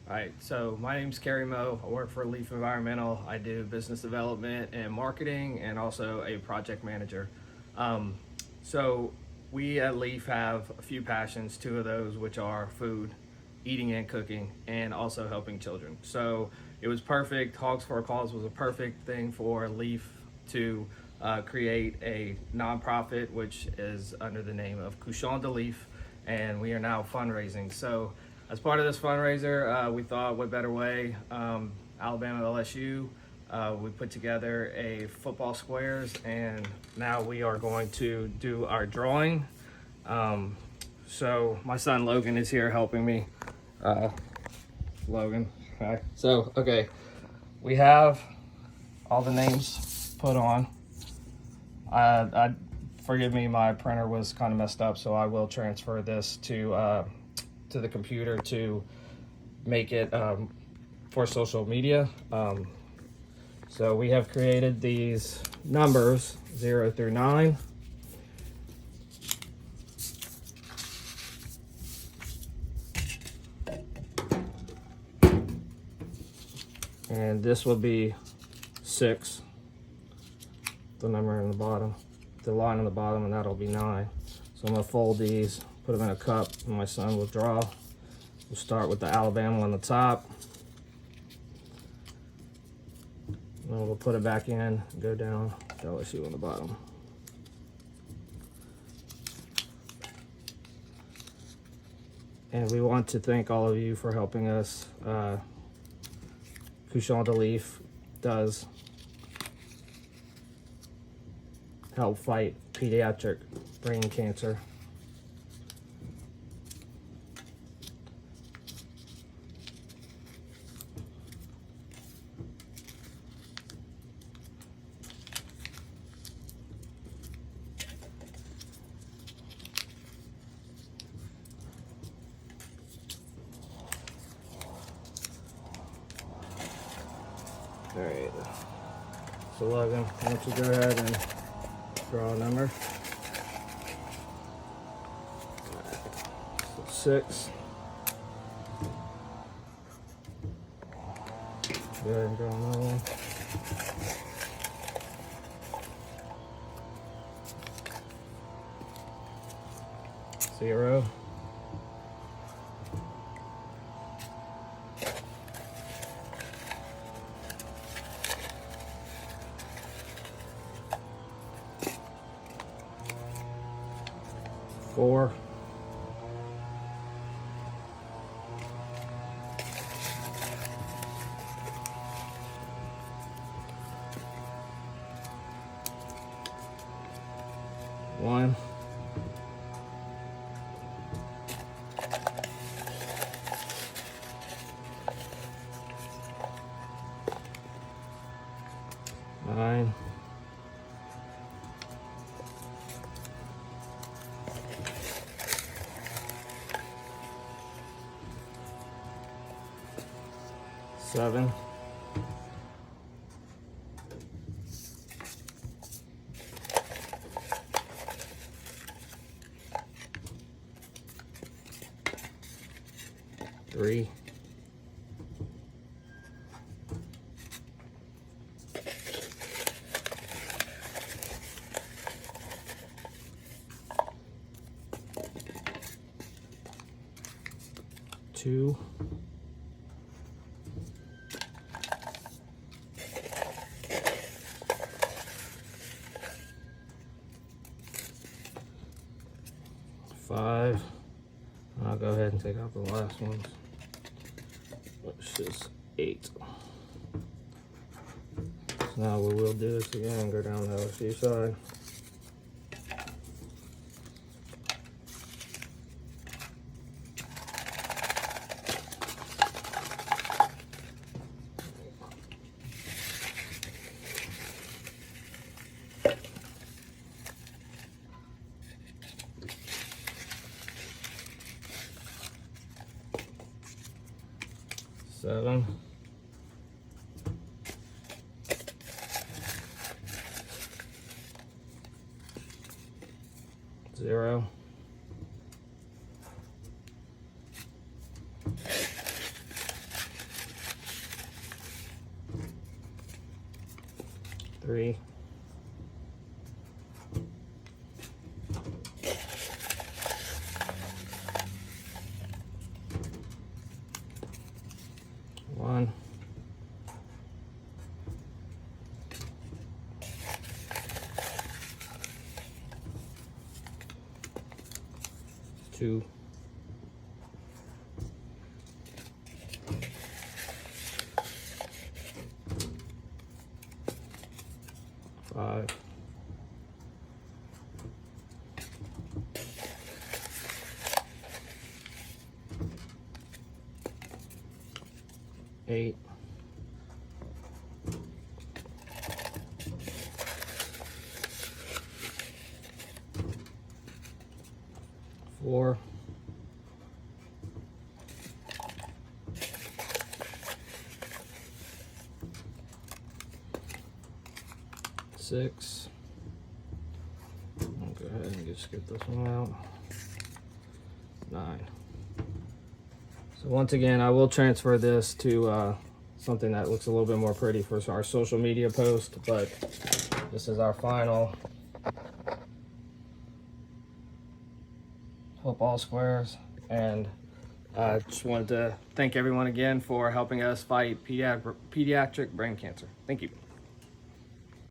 All right, so my name's Kerry Moe. I work for Leaaf Environmental. I do business development and marketing and also a project manager. Um, so we at Leaf have a few passions, two of those which are food, eating and cooking, and also helping children. So it was perfect. Hogs for a Cause was a perfect thing for Leaf to create a nonprofit, which is under the name of Cochon de Leaaf, and we are now fundraising. So as part of this fundraiser, we thought what better way, Alabama LSU, we put together a football squares, and now we are going to do our drawing. So my son Logan is here helping me. Logan, hi. So, okay, we have all the names put on. Forgive me, my printer was kind of messed up, so I will transfer this to the computer to make it for social media. So we have created these numbers 0 through 9. And this will be 6, the number in the bottom, the line on the bottom, and that'll be 9. So I'm gonna fold these, put them in a cup, and my son will draw. We'll start with the Alabama on the top. And then we'll put it back in and go down to LSU on the bottom. And we want to thank all of you for helping us. Cochon de Leaaf does help fight pediatric brain cancer. All right, so Logan, why don't you go ahead and draw a number. So 6. Go ahead and draw another one. 0. 4. 1. 9. 7. 3. 2. 5. I'll go ahead and take out the last ones, which is 8. So now we will do this again and go down the LSU side. Seven. 0. 1. 3, 1, 2, 5, 8, 4, 6. I'll go ahead and just get this one out. 9. So once again, I will transfer this to something that looks a little bit more pretty for our social media post, but this is our final football squares. And I just wanted to thank everyone again for helping us fight pediatric brain cancer. Thank you.